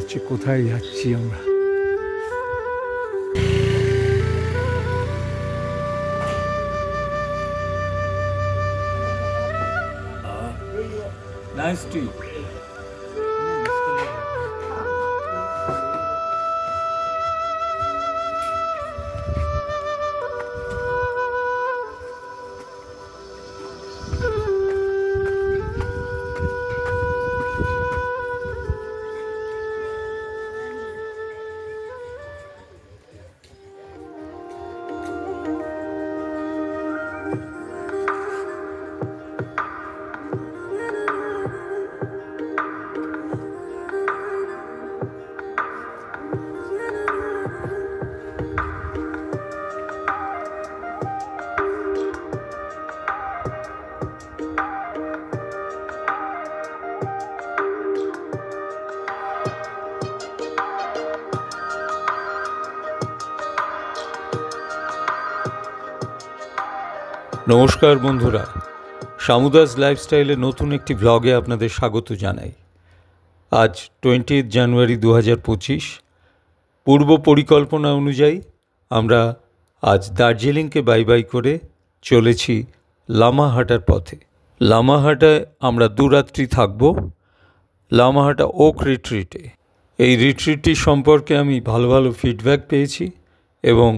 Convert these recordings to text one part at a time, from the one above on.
হচ্ছে কোথায় যাচ্ছি আমরা। Nice tree. নমস্কার বন্ধুরা, শামুদাস লাইফস্টাইলে নতুন একটি ভ্লগে আপনাদের স্বাগত জানাই। আজ 20 জানুয়ারি 2025। পূর্ব পরিকল্পনা অনুযায়ী আমরা আজ দার্জিলিংকে বাই বাই করে চলেছি লামাহাটার পথে। লামাহাটায় আমরা 2 রাত্রি থাকব। লামাহাটা ওক রিট্রিটে। এই রিট্রিটটি সম্পর্কে আমি ভালো ভালো ফিডব্যাক পেয়েছি এবং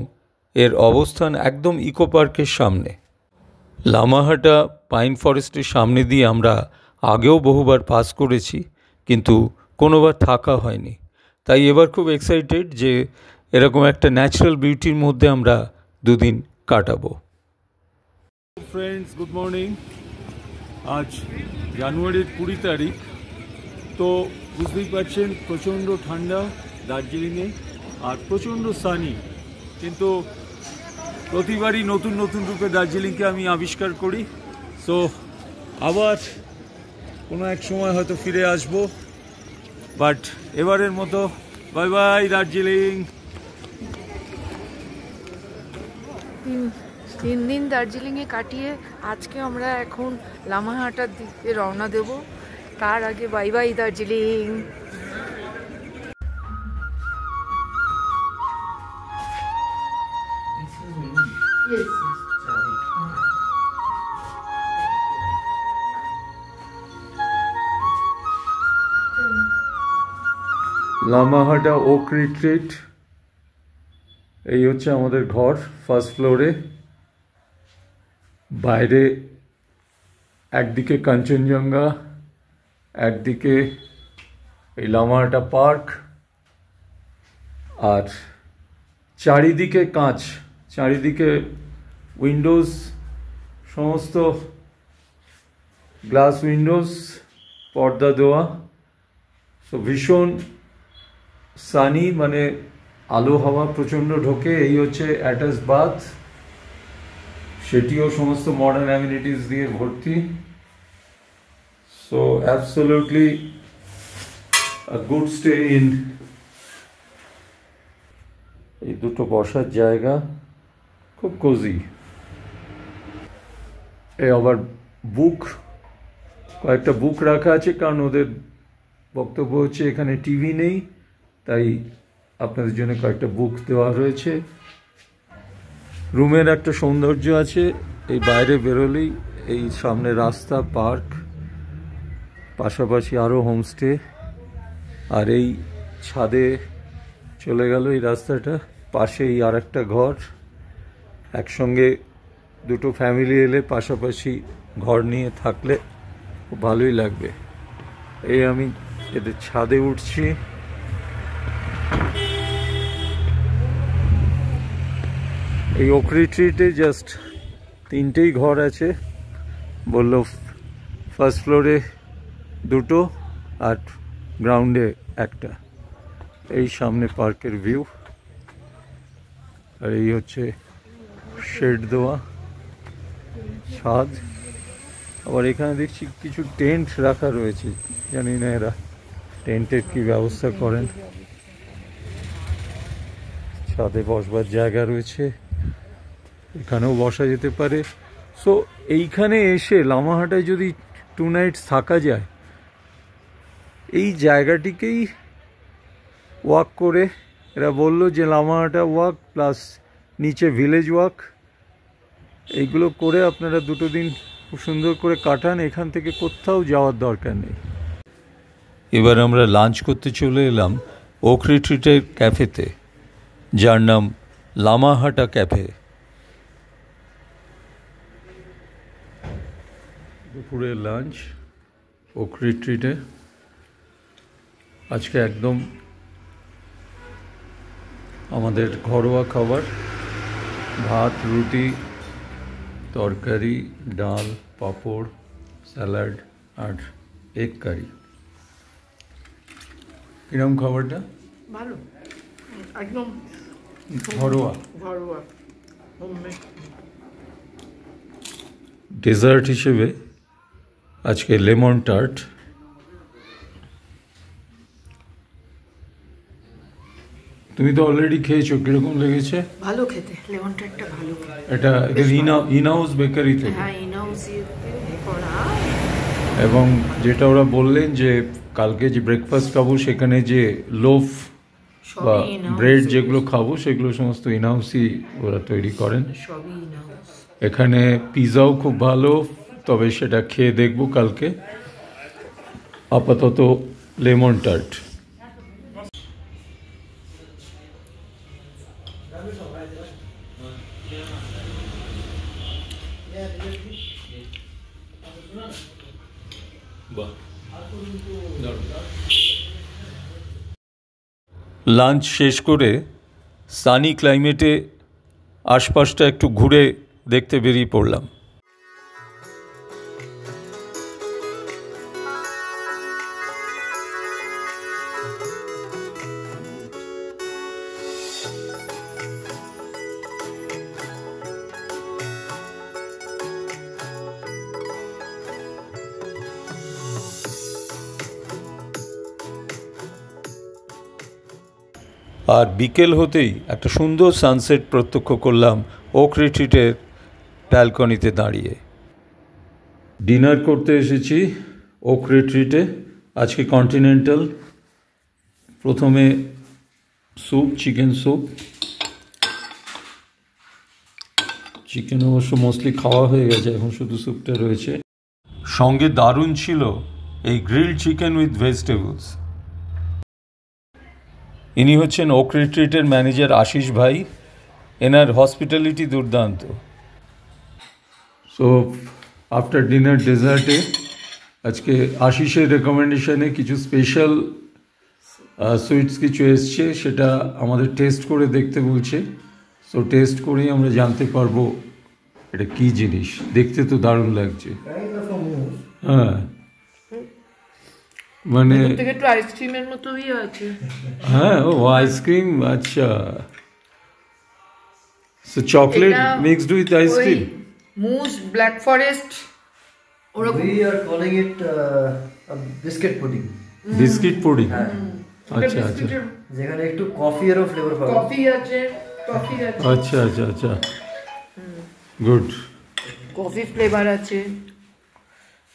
এর অবস্থান একদম ইকো পার্কের সামনে। লামাহাটা পাইন ফরেস্টের সামনে দিয়ে আমরা আগেও বহুবার পাস করেছি, কিন্তু কোনোবার থাকা হয়নি। তাই এবার খুব এক্সাইটেড যে এরকম একটা ন্যাচারাল বিউটির মধ্যে আমরা 2 দিন কাটাবো। Friends, good morning. আজ জানুয়ারির 20 তারিখ। তো বুঝতেই পারছেন প্রচণ্ড ঠান্ডা দার্জিলিংয়ে আর প্রচণ্ড সানি, কিন্তু প্রতিবারই নতুন নতুন রূপে দার্জিলিংকে আমি আবিষ্কার করি। সো আবার কোনো এক সময় হয়তো ফিরে আসব, বাট এবারের মতো বাই বাই দার্জিলিং। 3 দিন দার্জিলিংয়ে কাটিয়ে আজকে আমরা এখন লামাহাটার দিকে রওনা দেব। তার আগে bye bye Darjeeling. Lamahatta oak retreat, এই হচ্ছে আমাদের ঘর ফার্স্ট ফ্লোরে। বাইরে একদিকে কাঞ্চনজঙ্ঘা, একদিকে এই লামাহাটা পার্ক, আর চারিদিকে কাঁচ, চারিদিকে উইন্ডোজ, সমস্ত গ্লাস উইন্ডোজ, পর্দা দেওয়া। সো ভীষণ সানি, মানে আলো হাওয়া প্রচণ্ড ঢোকে। এই হচ্ছে অ্যাটাচ বাথ, সেটিও সমস্ত মডার্ন অ্যামিনিটিস দিয়ে ভর্তি। So absolutely a good stay in. এই দুটো বসার জায়গা খুব কোজি। এই আবার বুক, কয়েকটা বুক রাখা আছে, কারণ ওদের বক্তব্য হচ্ছে এখানে টিভি নেই, তাই আপনাদের জন্য কয়েকটা বুক দেওয়া রয়েছে। রুমের একটা সৌন্দর্য আছে, এই বাইরে বেরোলেই এই সামনে রাস্তা, পার্ক, পাশাপাশি আরও হোমস্টে, আর এই ছাদে চলে গেল এই রাস্তাটা, পাশেই আর একটা ঘর। একসঙ্গে দুটো ফ্যামিলি এলে পাশাপাশি ঘর নিয়ে থাকলে খুব ভালোই লাগবে। এই আমি এদের ছাদে উঠছি। এই ওক রিট্রিটে জাস্ট 3টেই ঘর আছে, বলল ফার্স্ট ফ্লোরে 2টো আর গ্রাউন্ডে একটা। এই সামনে পার্কের ভিউ, আর এই হচ্ছে শেড দেওয়া ছাদ। আবার এখানে দেখছি কিছু টেন্ট রাখা রয়েছে, জানি না এরা টেন্টের কি ব্যবস্থা করেন। ছাদে বসবার জায়গা রয়েছে, এখানেও বসা যেতে পারে। সো এইখানে এসে লামাহাটায় যদি 2 নাইটস থাকা যায়, এই জায়গাটিকেই ওয়াক করে, এরা বললো যে লামাহাটা ওয়াক প্লাস নিচে ভিলেজ ওয়াক, এইগুলো করে আপনারা 2 দিন খুব সুন্দর করে কাটান, এখান থেকে কোথাও যাওয়ার দরকার নেই। এবার আমরা লাঞ্চ করতে চলে এলাম ওক রিট্রিটের ক্যাফেতে, যার নাম লামাহাটা ক্যাফে। দুপুরের লাঞ্চ ওক রিট্রিটে আজকে একদম আমাদের ঘরোয়া খাবার, ভাত, রুটি, তরকারি, ডাল, পাঁপড়, স্যালাড আর এগ কারি। কিরম খাবারটা? ভালো, একদম ঘরোয়া। ঘরোয়া হোমমেড। ডেজার্ট হিসেবে আজকে লেমন টার্ট। তুমি তো অলরেডি খেয়েছো, কিরকম লেগেছে? ভালো খেতে, লেমন টার্টটা ভালো খেতে। এটা ইনহাউস বেকারি থেকে। হ্যাঁ, ইনহাউসই করা। এবং যেটা ওরা বললেন যে কালকে যে ব্রেকফাস্ট খাবো সেখানে যে লোফ বা ব্রেড যেগুলো খাবো সেগুলো সমস্ত ইনহাউসই ওরা তৈরি করেন। সবই ইনহাউস। এখানে পিৎজাও খুব ভালো, তবে সেটা খেয়ে দেখবো কালকে। আপাতত লেমন টার্ট। লাঞ্চ শেষ করে সানি ক্লাইমেটে আশপাশটা একটু ঘুরে দেখতে বেরিয়ে পড়লাম। আর বিকেল হতেই একটা সুন্দর সানসেট প্রত্যক্ষ করলাম ওক রিট্রিটের ব্যালকনিতে দাঁড়িয়ে। ডিনার করতে এসেছি ওক রিট্রিটে, আজকে কন্টিনেন্টাল। প্রথমে স্যুপ, চিকেন স্যুপ। চিকেন অবশ্য মোস্টলি খাওয়া হয়ে গেছে, এখন শুধু স্যুপটা রয়েছে। সঙ্গে দারুণ ছিল এই গ্রিলড চিকেন উইথ ভেজিটেবলস। ইনি হচ্ছেন ওক রিট্রিটের ম্যানেজার আশিস ভাই, এনার হসপিটালিটি দুর্দান্ত। সো আফটার ডিনার ডেজার্টে আজকে আশিসের রেকমেন্ডেশনে কিছু স্পেশাল সুইটস কিছু এসছে, সেটা আমাদের টেস্ট করে দেখতে বলছে। সো টেস্ট করেই আমরা জানতে পারবো এটা কী জিনিস। দেখতে তো দারুণ লাগছে। হ্যাঁ, মানে একটু আইসক্রিমের মতোই আছে। হ্যাঁ, ও আইসক্রিম, আচ্ছা। So chocolate mixed with ice cream, mousse, black forest. We are calling it biscuit pudding. Biscuit pudding. আচ্ছা আচ্ছা, যেখানে একটু কফি এরও ফ্লেভার পাবেন। কফি আছে, কফি আছে। আচ্ছা আচ্ছা আচ্ছা, গুড। কফি ফ্লেভার আছে।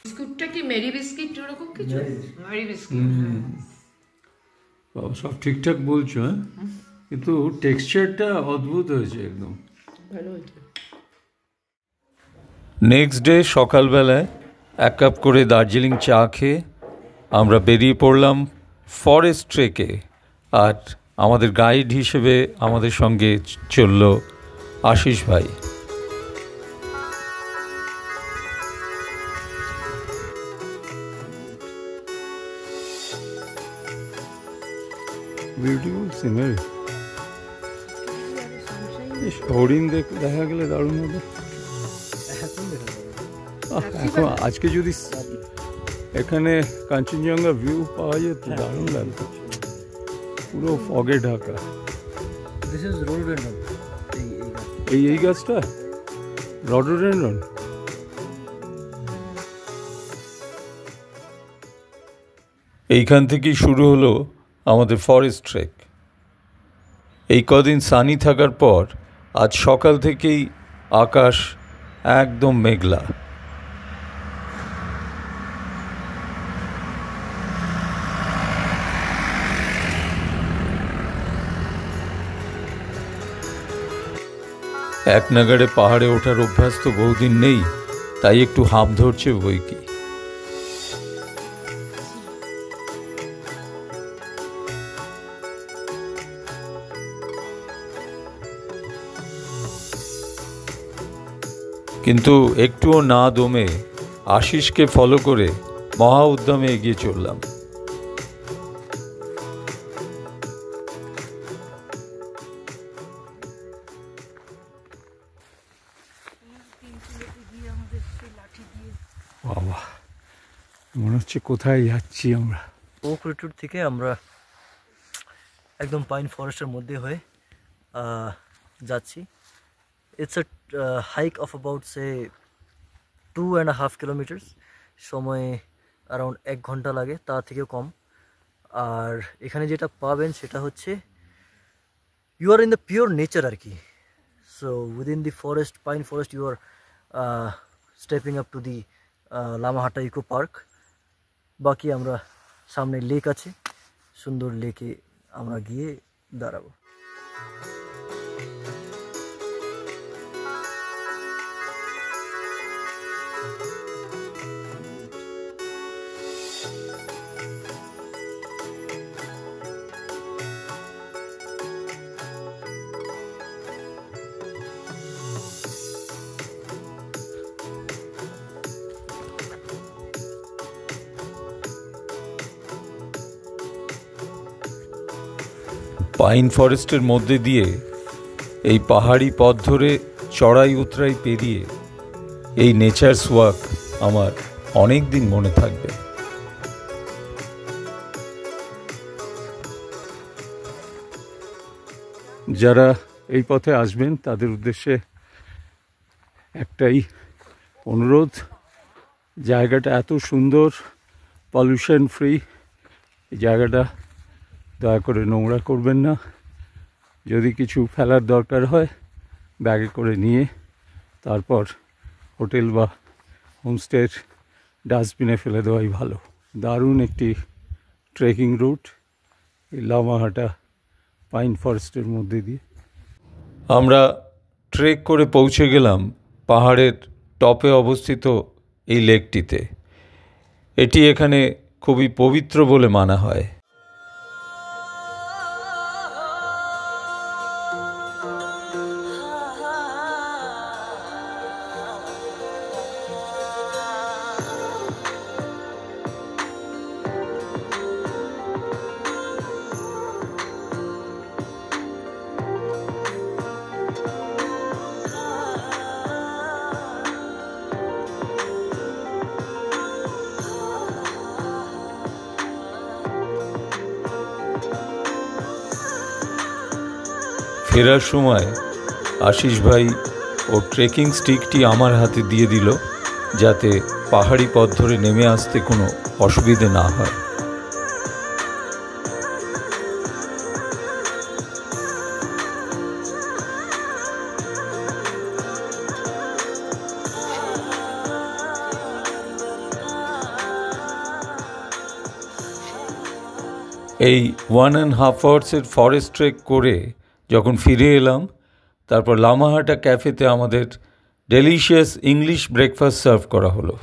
বিস্কুটটা কি মেরি বিস্কিট এরকম কিছু? Marie biscuit. সব ঠিকঠাক বলছো, হ্যাঁ, কিন্তু টেক্সচারটা অদ্ভুত হয়েছে একদম। ভালো হয়েছে। নেক্সট ডে সকালবেলায় 1 কাপ করে দার্জিলিং চা খেয়ে আমরা বেরিয়ে পড়লাম ফরেস্ট ট্রেকে। আর আমাদের গাইড হিসেবে আমাদের সঙ্গে চলল আশিস ভাই। Beautiful scenery. হরিণ দেখা গেলে দারুণ হবে। এখন আজকে যদি এখানে কাঞ্চনজঙ্ঘা ভিউ পাওয়া যেত দারুণ লাগতো। পুরো ফগে ঢাকা। এই গাছটা রডোডেনড্রন। এইখান থেকেই শুরু হলো আমাদের ফরেস্ট ট্রেক। এই কদিন সানি থাকার পর আজ সকাল থেকেই আকাশ একদম মেঘলা। এক নাগাড়ে পাহাড়ে ওঠার অভ্যাস তো বহুদিন নেই, তাই একটু হাঁপ ধরছে বই কি। কিন্তু একটুও না দমে আশিসকে ফলো করে মহা উদ্যমে এগিয়ে চললাম। বাবা, মনে হচ্ছে কোথায় যাচ্ছি আমরা। ওক রিট্রিট থেকে আমরা একদম পাইন ফরেস্টের মধ্যে হয়ে যাচ্ছি। It's a hike of about say 2.5 kilometres. সময় অ্যারাউন্ড 1 ঘন্টা লাগে, তা থেকেও কম। আর এখানে যেটা পাবেন সেটা হচ্ছে you are in the pure nature আর কি। So within the forest, pine forest, you are stepping up to the Lamahatta eco park. বাকি আমরা সামনে লেক আছে, সুন্দর লেকে আমরা গিয়ে দাঁড়াবো। পাইন ফরেস্টের মধ্যে দিয়ে এই পাহাড়ি পথ ধরে চড়াই উতরাই পেরিয়ে এই নেচার্স ওয়াক আমার অনেক দিন মনে থাকবে। যারা এই পথে আসবেন তাদের উদ্দেশ্যে একটাই অনুরোধ, জায়গাটা এত সুন্দর, পলিউশন ফ্রি, এই জায়গাটা দয়া করে নোংরা করবেন না। যদি কিছু ফেলার দরকার হয় ব্যাগে করে নিয়ে তারপর হোটেল বা হোমস্টের ডাস্টবিনে ফেলে দেওয়াই ভালো। দারুণ একটি ট্রেকিং রুট এই লামাহাটা পাইন ফরেস্টের মধ্যে দিয়ে। আমরা ট্রেক করে পৌঁছে গেলাম পাহাড়ের টপে অবস্থিত এই লেকটিতে। এটি এখানে খুবই পবিত্র বলে মানা হয়। ফেরার সময় আশিস ভাই ও ট্রেকিং স্টিকটি আমার হাতে দিয়ে দিল, যাতে পাহাড়ি পথ ধরে নেমে আসতে কোনো অসুবিধে না হয়। এই 1.5 আওয়ার্সের ফরেস্ট ট্রেক করে যখন ফিরে এলাম, তারপর লামাহাটা ক্যাফেতে আমাদের ডেলিশিয়াস ইংলিশ ব্রেকফাস্ট সার্ভ করা হলো।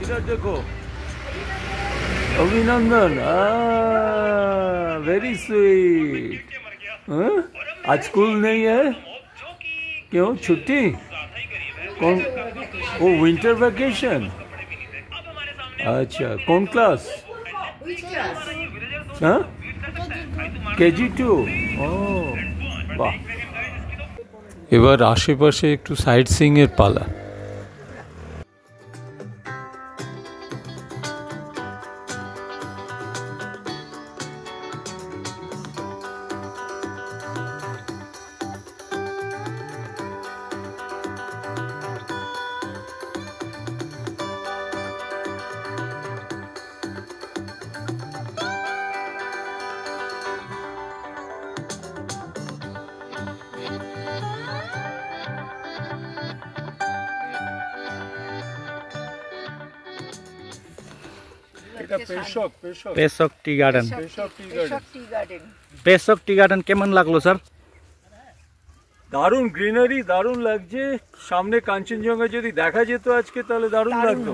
इधर देखो, अभिनंदन, वेरी स्वीट। आज स्कूल नहीं है? क्यों छुट्टी? कौन? वो विंटर वैकेशन। अच्छा, कौन क्लास? हाँ, KG2। ओह वाह। এবার আশেপাশে একটু সাইট সিইং এর পালা। এটা পেশক পেশক টি গার্ডেন। গার্ডেন পেশক টি গার্ডেন কেমন লাগলো স্যার? দারুণ গ্রিনারি, দারুণ লাগছে। সামনে কাঞ্চনজঙ্ঘা যদি দেখা যেত আজকে তাহলে দারুণ লাগতো।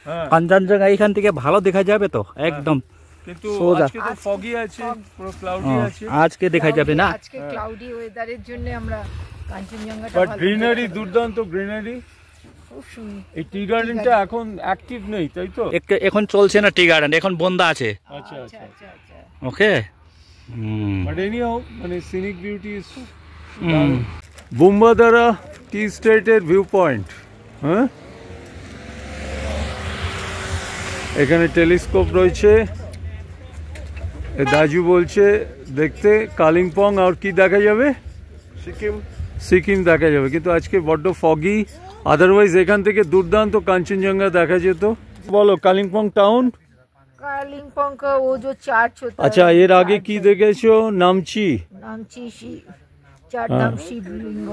হ্যাঁ, কাঞ্চনজঙ্ঘা এখান থেকে ভালো দেখা যাবে তো একদম, কিন্তু সোজা। আজকে তো foggy আছে, পুরো ক্লাউডি আছে। আজকে দেখা যাবে না, আজকে ক্লাউডি ওয়েদারের জন্য আমরা কাঞ্চনজঙ্ঘাটা বাট ভালো গ্রিনারি, দেখাতে দুর্দান্ত গ্রিনারি। খুব সুন্দর। এই টি গার্ডেনটা এখন অ্যাক্টিভ নেই, তাই তো? এখন চলছে না টি গার্ডেন, এখন বন্ধ আছে। আচ্ছা আচ্ছা আচ্ছা। আচ্ছা আচ্ছা ওকে। বাট এনিহাউ মানে সিনিক বিউটি ইজ বুম্বাদারা টি স্টেটের ভিউ পয়েন্ট। হ্যাঁ, এখানে টেলিস্কোপ রয়েছে। দাজু বলছে দেখতে কালিম্পং আর কি দেখা যাবে, সিকিম দেখা যাবে, কিন্তু আজকে বড্ড ফগি। আদারওয়াইজ এখান থেকে দুর্দান্ত কাঞ্চনজঙ্ঘা দেখা যেত। বলো কালিম্পং টাউন। कालिम्पोंग का वो जो चार्च होता আচ্ছা, এর আগে কি দেখেছো? নামচি, नामची चार नाम शिवलिंग।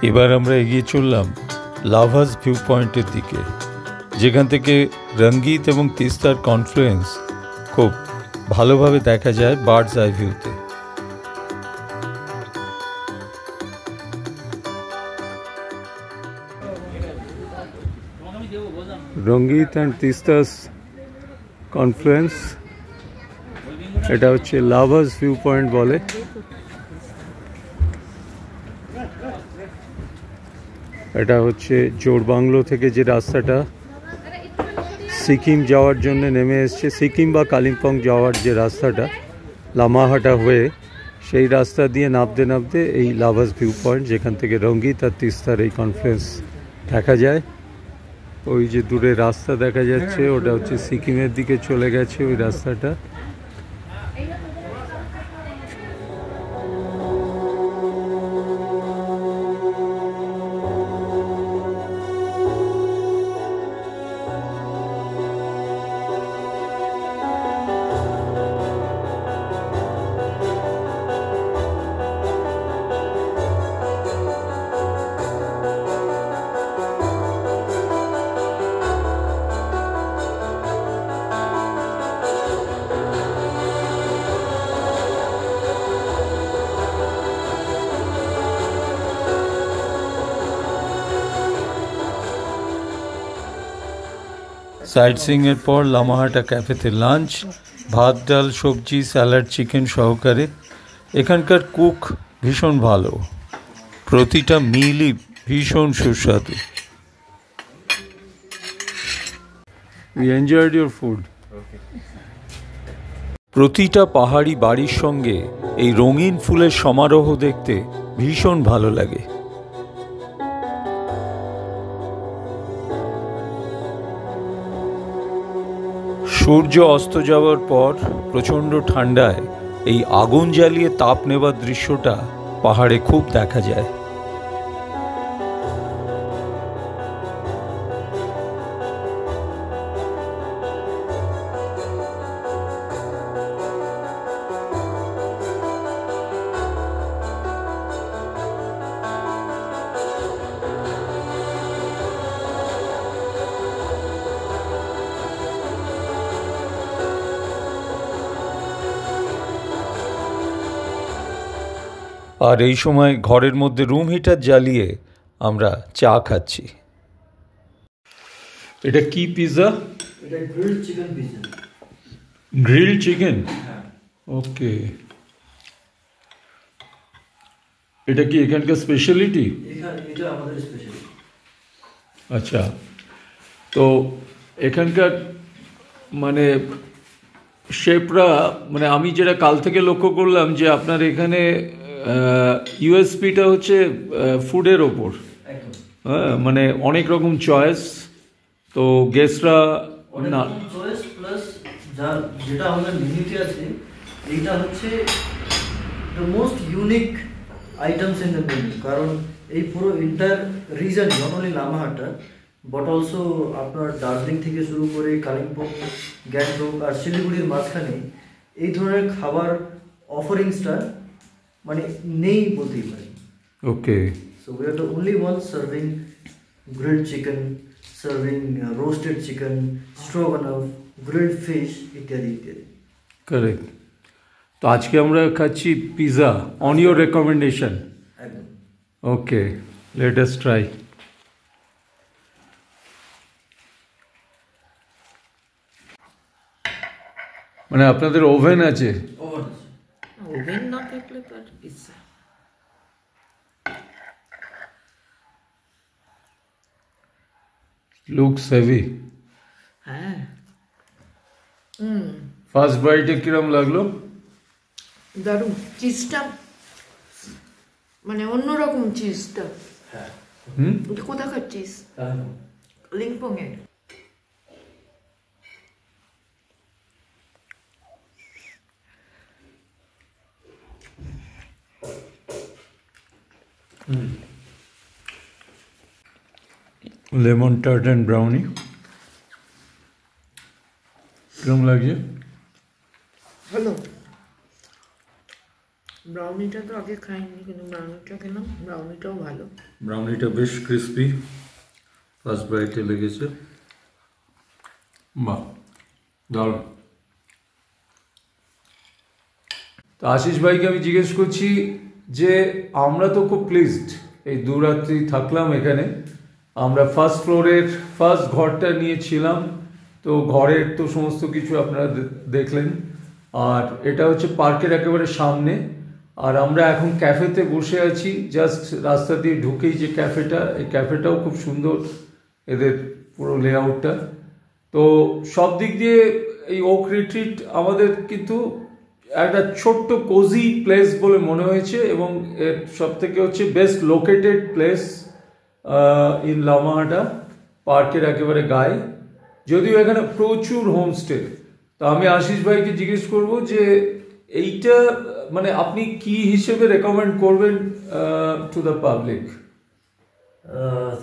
এবার আমরা এগিয়ে চললাম লাভাস ভিউ পয়েন্টের দিকে, যেখান থেকে রঙ্গিত এবং তিস্তার কনফ্লুয়েন্স খুব ভালোভাবে দেখা যায় বার্ডস আই ভিউতে। রঙ্গিত অ্যান্ড তিস্তাস কনফ্লুয়েন্স, এটা হচ্ছে লাভাস ভিউ পয়েন্ট বলে। এটা হচ্ছে জোরবাংলো থেকে যে রাস্তাটা সিকিম যাওয়ার জন্য নেমে এসছে, সিকিম বা কালিম্পং যাওয়ার যে রাস্তাটা লামাহাটা হয়ে, সেই রাস্তা দিয়ে নামতে নামতে এই লাভাস ভিউ পয়েন্ট, যেখান থেকে রঙ্গিত আর তিস্তার এই কনফ্লুয়েন্স দেখা যায়। ওই যে দূরে রাস্তা দেখা যাচ্ছে, ওটা হচ্ছে সিকিমের দিকে চলে গেছে ওই রাস্তাটা। সাইট সিইংয়ের পর লামাহাটা ক্যাফেতে লাঞ্চ, ভাত ডাল সবজি স্যালাড চিকেন সহকারে। এখানকার কুক ভীষণ ভালো, প্রতিটা মিলই ভীষণ সুস্বাদু। We enjoyed your food. প্রতিটা পাহাড়ি বাড়ির সঙ্গে এই রঙিন ফুলের সমারোহ দেখতে ভীষণ ভালো লাগে। সূর্য অস্ত যাওয়ার পর প্রচণ্ড ঠান্ডায় এই আগুন জ্বালিয়ে তাপ নেবার দৃশ্যটা পাহাড়ে খুব দেখা যায়। আর এই সময় ঘরের মধ্যে রুম হিটার জ্বালিয়ে আমরা চা খাচ্ছি। এটা কি পিৎজা? এটা grilled chicken pizza. Grilled chicken, okay. এটা কি এখানকার স্পেশালিটি? এটা আমাদের স্পেশালিটি। আচ্ছা, তো এখানকার মানে শেফরা, মানে আমি যেটা কাল থেকে লক্ষ্য করলাম যে আপনার এখানে ইউএসপিটা হচ্ছে ফুডের ওপর। হ্যাঁ, মানে অনেক রকম চয়েস, তো গেস্টরা না চয়েস প্লাস যেটা আমাদের মেনুতে আছে, এইটা হচ্ছে the most unique items in the menu. কারণ এই পুরো entire reason, not only Lamahatta but also আপনার দার্জিলিং থেকে শুরু করে কালিম্পং, গ্যাংটক আর শিলিগুড়ির মাঝখানে এই ধরনের খাবার অফারিংসটা মানে নেই বলতেই পারি। Okay, so we are the only one serving grilled chicken serving roasted chicken, stroganoff, grilled fish ইত্যাদি ইত্যাদি। কারেক্ট। তো আজকে আমরা খাচ্ছি পিৎজা অন ইউর রেকমেন্ডেশন। একদম। ওকে, লেট আস ট্রাই। মানে আপনাদের ওভেন আছে? ওভেন না থাকলে তো আর পিৎজা। Looks heavy. হ্যাঁ। ফার্স্ট বাইটে কিরম লাগলো? দারুণ। চিজটা মানে অন্যরকম চিজটা। হ্যাঁ। এটা কোথাকার চিজ? লিংপং এর। লেমন টার্ট অ্যান্ড ব্রাউনি কিরম লাগছে? ভালো। ব্রাউনিটা তো আগে খাইনি, কিন্তু ব্রাউনিটা খেলাম, ব্রাউনিটাও ভালো। ব্রাউনিটা বেশ ক্রিস্পি, ফার্স্ট বাইটে লেগেছে। বাহ, দারুণ। তো আশিস ভাইকে আমি জিজ্ঞেস করছি যে আমরা তো খুব প্লিজড, এই 2 রাত্রি থাকলাম এখানে। আমরা ফার্স্ট ফ্লোরের ফার্স্ট ঘরটা নিয়েছিলাম, তো ঘরের তো সমস্ত কিছু আপনারা দেখলেন। আর এটা হচ্ছে পার্কের একেবারে সামনে। আর আমরা এখন ক্যাফেতে বসে আছি, জাস্ট রাস্তা দিয়ে ঢুকেই যে ক্যাফেটা, এই ক্যাফেটাও খুব সুন্দর, এদের পুরো লেআউটটা। তো সব দিক দিয়ে এই ওক রিট্রিট আমাদের কিন্তু একটা ছোট্ট কোজি প্লেস বলে মনে হয়েছে, এবং এর সব থেকে হচ্ছে best located place in Lamahatta, পার্কের একেবারে গায়ে। যদিও এখানে প্রচুর হোমস্টে। তো আমি আশিস ভাইকে জিজ্ঞেস করব যে এইটা মানে আপনি কি হিসেবে রেকমেন্ড করবেন to the public?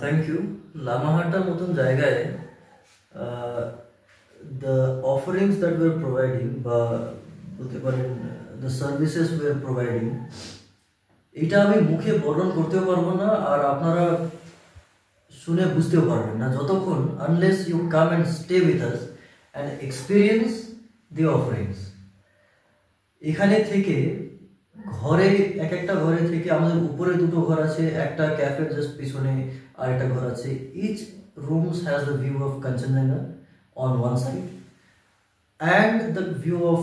Thank you. লামাহাটার মতন জায়গায় the offerings that we are providing, বা বলতে পারেন the services we are providing, এটা আমি মুখে বর্ণন করতেও পারবো না, আর আপনারা শুনে বুঝতেও পারবেন না যতক্ষণ unless you come and stay with us and experience the offerings. এখানে থেকে ঘরে, এক একটা ঘরে থেকে, আমাদের উপরে 2টো ঘর আছে, একটা ক্যাফের জাস্ট পিছনে আর একটা ঘর আছে। Each rooms has the view of Kanchenjunga on one side and the view of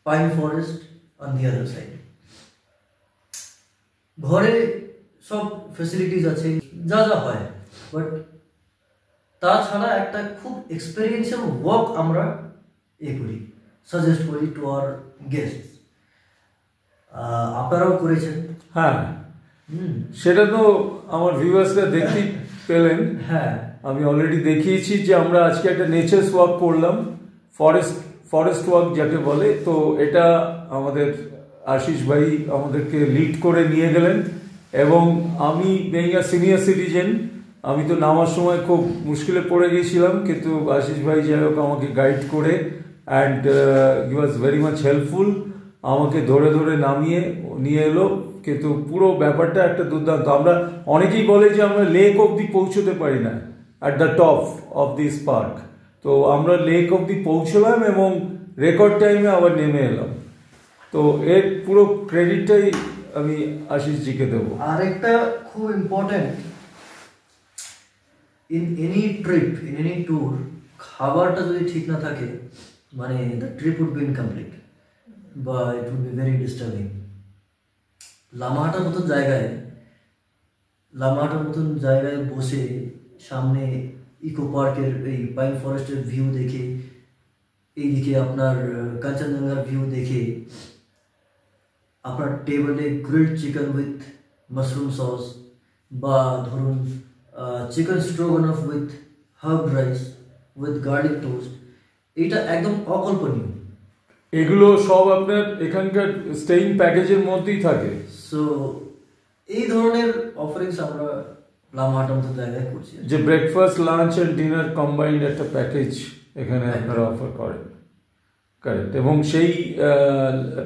pine forest on the other side. ঘরে সব ফেসিলিটিস আছে, যা যা হয়, বাট তাছাড়া একটা খুব এক্সপেরিয়েন্সিয়াল ওয়াক আমরা করি, সাজেস্ট করি টু আওয়ার গেস্ট। আপনারাও করেছেন। হ্যাঁ, সেটা তো আমার ভিউয়ার্সরা দেখতেই পেলেন। হ্যাঁ, আমি অলরেডি দেখিয়েছি যে আমরা আজকে একটা নেচার্স ওয়াক করলাম, ফরেস্ট ওয়াক যাকে বলে। তো এটা আমাদের আশিস ভাই আমাদেরকে লিড করে নিয়ে গেলেন, এবং আমি বেইং আ সিনিয়র সিটিজেন, আমি তো নামার সময় খুব মুশকিলে পড়ে গিয়েছিলাম, কিন্তু আশিস ভাই যাই হোক আমাকে গাইড করে and he was very much helpful, আমাকে ধরে ধরে নামিয়ে নিয়ে এলো। কিন্তু পুরো ব্যাপারটা একটা দুর্দান্ত। আমরা অনেকেই বলে যে আমরা লেক অবধি পৌঁছতে পারি না, at the top of this park. তো আমরা লেক অবধি পৌঁছলাম এবং রেকর্ড টাইমে আবার নেমে এলাম। তো এর পুরো ক্রেডিটটাই আমি আশিসজিকে দেবো। আরেকটা খুব important, in any trip, in any tour, খাবারটা যদি ঠিক না থাকে, মানে the trip would be incomplete, বা it would be very disturbing. লামাহাটার মতন জায়গায় বসে সামনে ইকো পার্কের এই পাইন ফরেস্টের ভিউ দেখে, এইদিকে আপনার কাঞ্চনজঙ্ঘার ভিউ দেখে, আপনার টেবিলে grilled chicken with mushroom sauce, বা ধরুন chicken stroganoff with herb rice with garlic toast, এটা একদম অকল্পনীয়। এগুলো সব আপনার এখানকার স্টেইং প্যাকেজের মধ্যেই থাকে। সো এই ধরনের অফারিংস আমরা লামাহাটার মতো জায়গায় করছি, যে breakfast, lunch and dinner combined একটা প্যাকেজ এখানে আপনারা অফার করেন। কারেক্ট। এবং সেই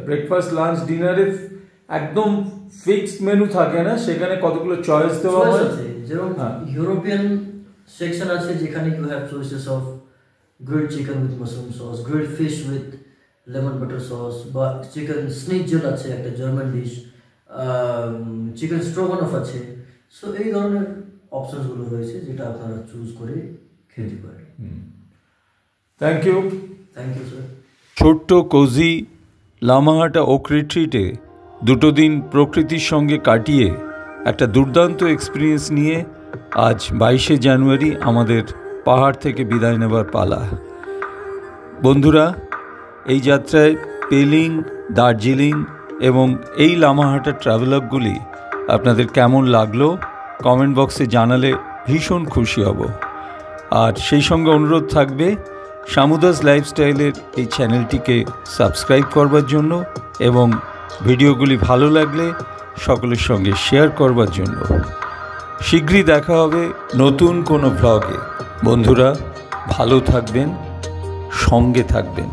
ব্রেকফাস্ট, লাঞ্চ, ডিনারে একদম ফিক্সড মেনু থাকে না, সেখানে কতগুলো চয়েস দেওয়া হয়। যেরকম ইউরোপিয়ান সেকশন আছে যেখানে you have choices of grilled chicken with mushroom sauce, grilled fish with lemon butter sauce, বা চিকেন স্নিটজেল আছে একটা জার্মান ডিশ, চিকেন স্ট্রোগানফ আছে। সো এই ধরনের অপশনসগুলো রয়েছে যেটা আপনারা চুজ করে খেতে পারেন। Thank you. Thank you sir. ছোট্ট কোজি লামাহাটা ওক রিট্রিটে 2 দিন প্রকৃতির সঙ্গে কাটিয়ে একটা দুর্দান্ত এক্সপিরিয়েন্স নিয়ে আজ 22শে জানুয়ারি আমাদের পাহাড় থেকে বিদায় নেবার পালা। বন্ধুরা, এই যাত্রায় পেলিং, দার্জিলিং এবং এই লামাহাটার ট্রাভেলগুলি আপনাদের কেমন লাগলো কমেন্ট বক্সে জানালে ভীষণ খুশি হব। আর সেই সঙ্গে অনুরোধ থাকবে শামুদাস লাইফস্টাইলের এই চ্যানেলটিকে সাবস্ক্রাইব করবার জন্য এবং ভিডিওগুলি ভালো লাগলে সকলের সঙ্গে শেয়ার করবার জন্য। শীঘ্রই দেখা হবে নতুন কোনো ভ্লগে। বন্ধুরা, ভালো থাকবেন, সঙ্গে থাকবেন।